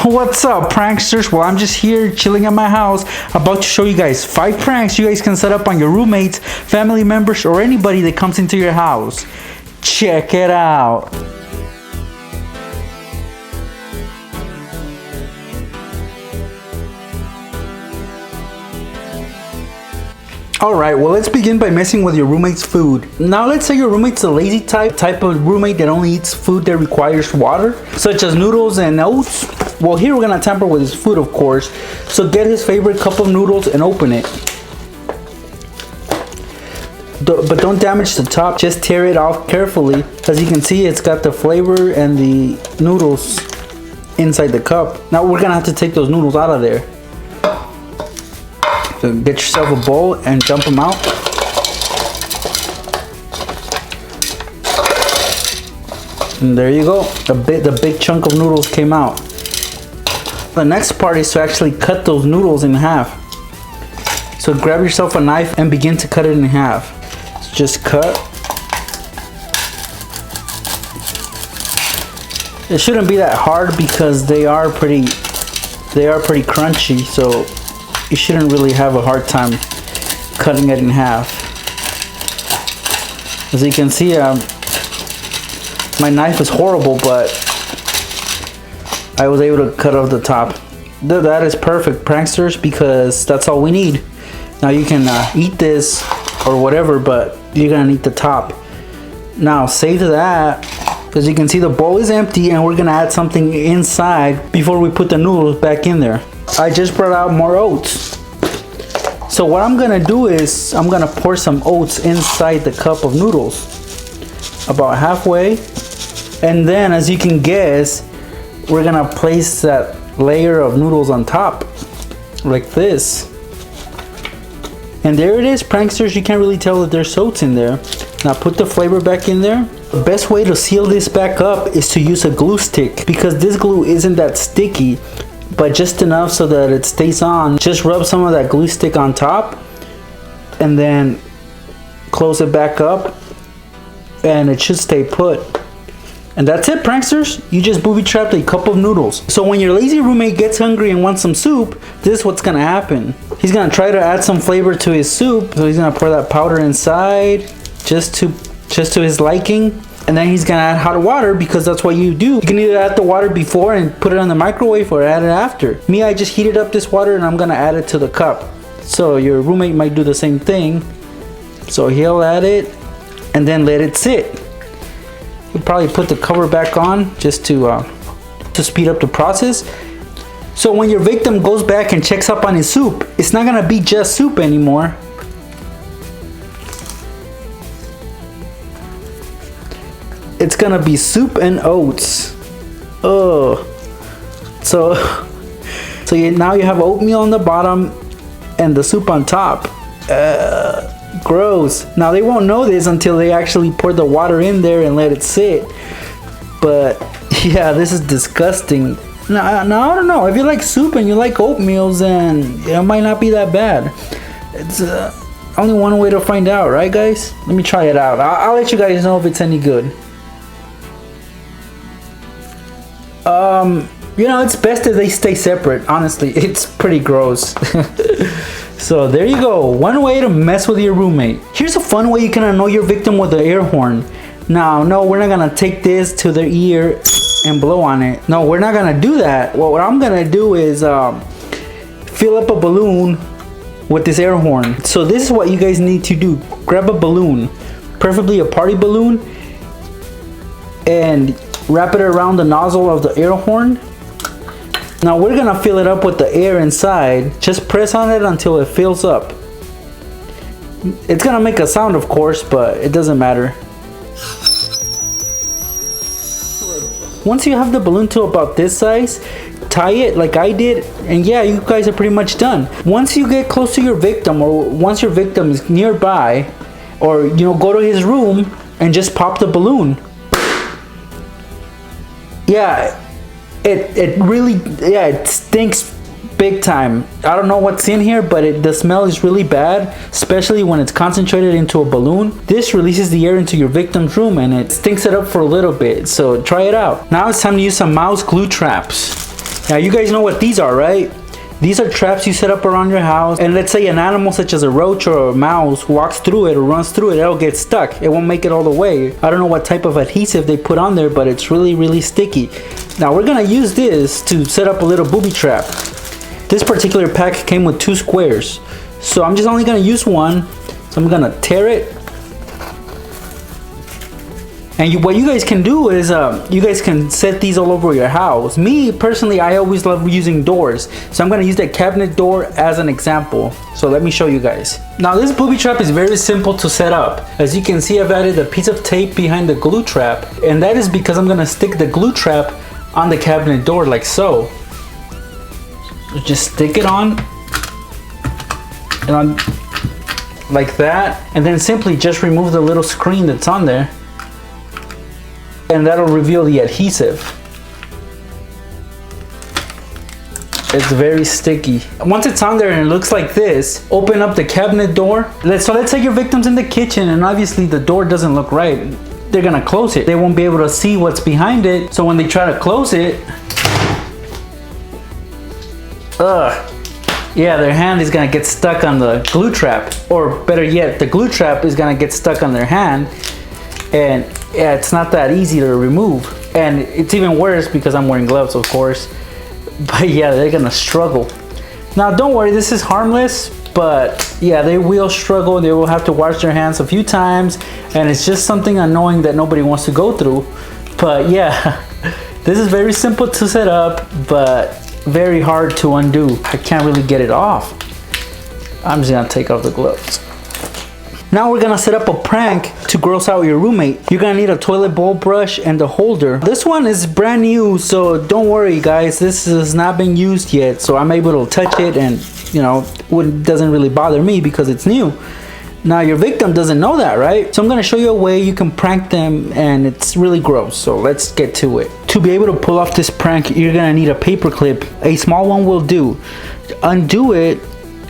What's up, pranksters? Well, I'm just here chilling at my house, about to show you guys 5 pranks you guys can set up on your roommates, family members, or anybody that comes into your house. Check it out. Alright, well, let's begin by messing with your roommate's food. Now let's say your roommate's a lazy type of roommate that only eats food that requires water, such as noodles and oats. Well, here we're gonna tamper with his food, of course. So get his favorite cup of noodles and open it. But don't damage the top, just tear it off carefully. As you can see, it's got the flavor and the noodles inside the cup. Now we're gonna have to take those noodles out of there. So get yourself a bowl and dump them out. And there you go. The big chunk of noodles came out. The next part is to actually cut those noodles in half. So grab yourself a knife and begin to cut it in half. So just cut. It shouldn't be that hard because they are pretty crunchy, so you shouldn't really have a hard time cutting it in half. As you can see, my knife is horrible, but I was able to cut off the top. That is perfect, pranksters, because that's all we need. Now you can eat this or whatever, but you're gonna need the top. Now save that. As you can see, the bowl is empty and we're gonna add something inside before we put the noodles back in there. I just brought out more oats. So what I'm gonna do is I'm gonna pour some oats inside the cup of noodles, about halfway, and then, as you can guess, we're gonna place that layer of noodles on top like this. And there it is, pranksters. You can't really tell that there's oats in there. Now put the flavor back in there. The best way to seal this back up is to use a glue stick, because this glue isn't that sticky, but just enough so that it stays on. Just rub some of that glue stick on top and then close it back up and it should stay put. And that's it, pranksters. You just booby trapped a cup of noodles. So when your lazy roommate gets hungry and wants some soup, this is what's gonna happen. He's gonna try to add some flavor to his soup, so he's gonna pour that powder inside just to his liking. And then he's gonna add hot water, because that's what you do. You can either add the water before and put it on the microwave, or add it after. Me, I just heated up this water and I'm gonna add it to the cup. So your roommate might do the same thing. So he'll add it and then let it sit. He'll probably put the cover back on just to speed up the process. So when your victim goes back and checks up on his soup, it's not gonna be just soup anymore. It's gonna be soup and oats. Oh, so now you have oatmeal on the bottom and the soup on top. Gross. Now they won't know this until they actually pour the water in there and let it sit. But yeah, this is disgusting. Now I don't know. If you like soup and you like oatmeals, then it might not be that bad. It's only one way to find out, right, guys? Let me try it out. I'll let you guys know if it's any good. You know, it's best that they stay separate. Honestly, it's pretty gross. So there you go, one way to mess with your roommate. Here's a fun way you can annoy your victim with the air horn. Now, no, we're not gonna take this to their ear and blow on it. No, we're not gonna do that. Well, what I'm gonna do is fill up a balloon with this air horn. So this is what you guys need to do. Grab a balloon, preferably a party balloon, and wrap it around the nozzle of the air horn. Now we're gonna fill it up with the air inside. Just press on it until it fills up. It's gonna make a sound, of course, but it doesn't matter. Once you have the balloon to about this size, tie it like I did, and yeah, you guys are pretty much done. Once you get close to your victim, or once your victim is nearby, or go to his room and just pop the balloon. Yeah, it stinks big time. I don't know what's in here, but the smell is really bad, especially when it's concentrated into a balloon. This releases the air into your victim's room and it stinks it up for a little bit, so try it out. Now it's time to use some mouse glue traps. Now you guys know what these are, right? These are traps you set up around your house, and let's say an animal such as a roach or a mouse walks through it or runs through it, it'll get stuck. It won't make it all the way. I don't know what type of adhesive they put on there, but it's really, really sticky. Now we're gonna use this to set up a little booby trap. This particular pack came with 2 squares, so I'm just only gonna use one. So I'm gonna tear it. And what you guys can do is you guys can set these all over your house. Me personally, I always love using doors, so I'm gonna use that cabinet door as an example. So let me show you guys. Now this booby trap is very simple to set up. As you can see, I've added a piece of tape behind the glue trap, and that is because I'm gonna stick the glue trap on the cabinet door like so. Just stick it on and on like that, and then simply just remove the little screen that's on there, and that'll reveal the adhesive. It's very sticky. Once it's on there and it looks like this, open up the cabinet door. So let's say your victim's in the kitchen and obviously the door doesn't look right. They're gonna close it. They won't be able to see what's behind it. So when they try to close it, yeah, their hand is gonna get stuck on the glue trap. Or better yet, the glue trap is gonna get stuck on their hand. And yeah, it's not that easy to remove, and it's even worse because I'm wearing gloves, of course. But yeah, they're gonna struggle. Now don't worry, this is harmless, but yeah, they will struggle. They will have to wash their hands a few times, and it's just something annoying that nobody wants to go through. But yeah, this is very simple to set up, but very hard to undo. I can't really get it off. I'm just gonna take off the gloves. Now we're gonna set up a prank to gross out your roommate. You're gonna need a toilet bowl brush and a holder. This one is brand new, so don't worry guys, this has not been used yet, so I'm able to touch it, and you know, it doesn't really bother me because it's new. Now your victim doesn't know that, right? So I'm gonna show you a way you can prank them, and it's really gross, so let's get to it. To be able to pull off this prank, you're gonna need a paper clip. A small one will do. Undo it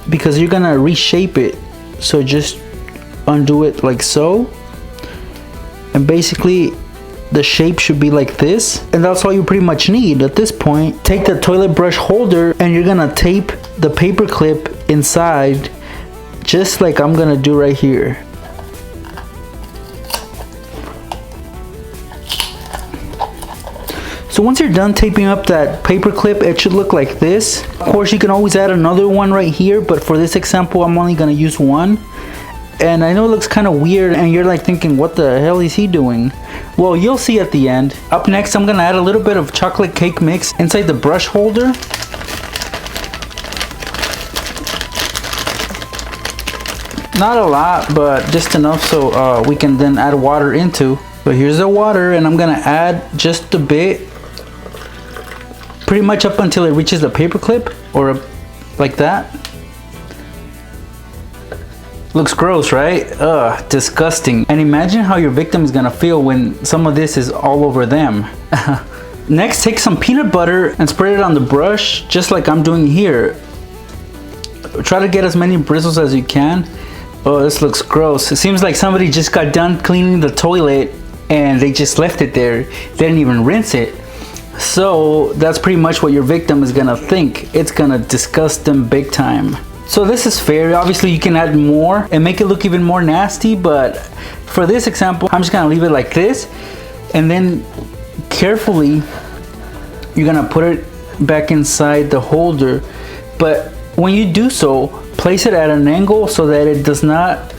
because you're gonna reshape it, so just undo it like so, and basically the shape should be like this, and that's all you pretty much need at this point. Take the toilet brush holder and you're gonna tape the paper clip inside, just like I'm gonna do right here. So once you're done taping up that paper clip, it should look like this. Of course, you can always add another one right here, but for this example I'm only gonna use one. And I know it looks kind of weird, and you're like thinking, what the hell is he doing? Well, you'll see at the end. Up next, I'm gonna add a little bit of chocolate cake mix inside the brush holder. Not a lot, but just enough so we can then add water into. So here's the water, and I'm gonna add just a bit, pretty much up until it reaches the paper clip, or like that. Looks gross, right? Ugh, disgusting. And imagine how your victim is gonna feel when some of this is all over them. Next, take some peanut butter and spread it on the brush, just like I'm doing here. Try to get as many bristles as you can. Oh, this looks gross. It seems like somebody just got done cleaning the toilet and they just left it there. They didn't even rinse it. So that's pretty much what your victim is gonna think. It's gonna disgust them big time. So this is fair. Obviously you can add more and make it look even more nasty, but for this example, I'm just gonna leave it like this, and then carefully you're gonna put it back inside the holder. But when you do so, place it at an angle so that it does not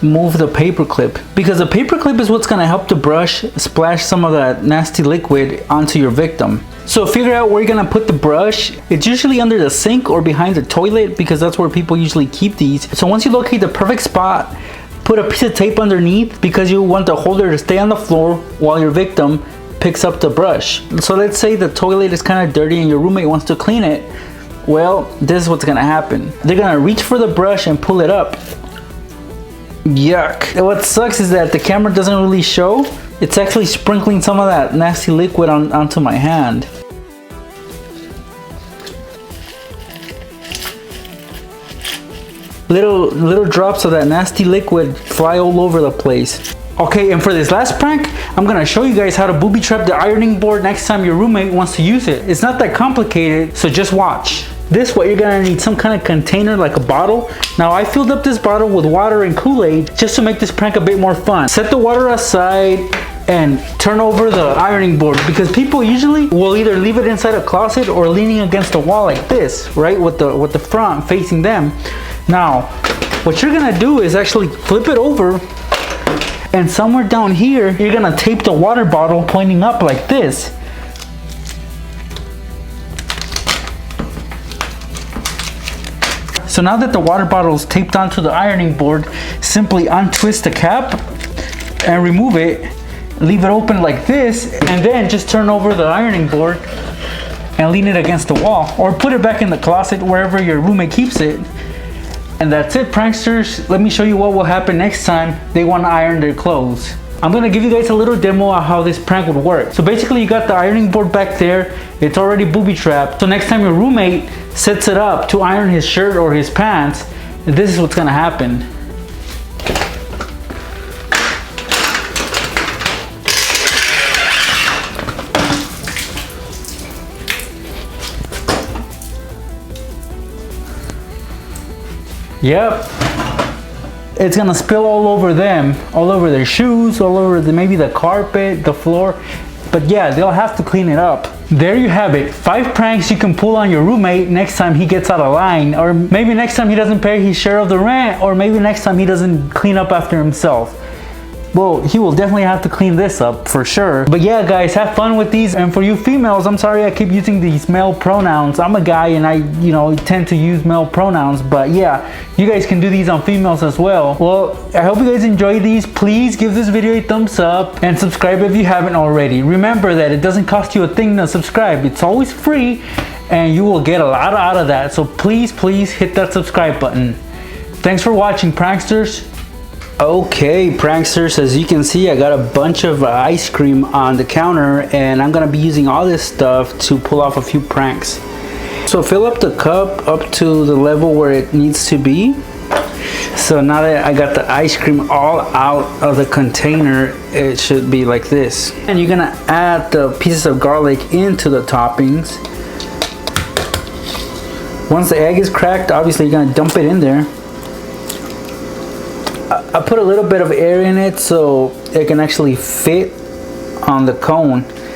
move the paper clip, because the paper clip is what's gonna help the brush splash some of that nasty liquid onto your victim. So figure out where you're gonna put the brush. It's usually under the sink or behind the toilet, because that's where people usually keep these. So once you locate the perfect spot, put a piece of tape underneath, because you want the holder to stay on the floor while your victim picks up the brush. So let's say the toilet is kind of dirty and your roommate wants to clean it. Well, this is what's gonna happen. They're gonna reach for the brush and pull it up. Yuck. And what sucks is that the camera doesn't really show. It's actually sprinkling some of that nasty liquid onto my hand. Little drops of that nasty liquid fly all over the place. Okay, and for this last prank, I'm gonna show you guys how to booby trap the ironing board next time your roommate wants to use it. It's not that complicated, so just watch. This way, you're gonna need some kind of container like a bottle. Now, I filled up this bottle with water and Kool-Aid just to make this prank a bit more fun. Set the water aside and turn over the ironing board, because people usually will either leave it inside a closet or leaning against a wall like this, right? With the front facing them. Now, what you're gonna do is actually flip it over, and somewhere down here, you're gonna tape the water bottle pointing up like this. So now that the water bottle is taped onto the ironing board, simply untwist the cap and remove it. Leave it open like this, and then just turn over the ironing board and lean it against the wall, or put it back in the closet wherever your roommate keeps it. And that's it, pranksters. Let me show you what will happen next time they want to iron their clothes. I'm gonna give you guys a little demo of how this prank would work. So basically, you got the ironing board back there. It's already booby trapped. So next time your roommate sets it up to iron his shirt or his pants, this is what's gonna happen. Yep, it's gonna spill all over them, all over their shoes, all over maybe the carpet, the floor. But yeah, they'll have to clean it up. There you have it, 5 pranks you can pull on your roommate next time he gets out of line, or maybe next time he doesn't pay his share of the rent, or maybe next time he doesn't clean up after himself. Well, he will definitely have to clean this up for sure. But yeah, guys, have fun with these. And for you females, I'm sorry I keep using these male pronouns. I'm a guy and I, tend to use male pronouns. But yeah, you guys can do these on females as well. Well, I hope you guys enjoy these. Please give this video a thumbs up and subscribe if you haven't already. Remember that it doesn't cost you a thing to subscribe. It's always free and you will get a lot out of that. So please hit that subscribe button. Thanks for watching, pranksters. Okay, pranksters, as you can see, I got a bunch of ice cream on the counter, and I'm gonna be using all this stuff to pull off a few pranks. So fill up the cup up to the level where it needs to be. So now that I got the ice cream all out of the container, it should be like this. And you're gonna add the pieces of garlic into the toppings. Once the egg is cracked, obviously you're gonna dump it in there. I put a little bit of air in it so it can actually fit on the cone.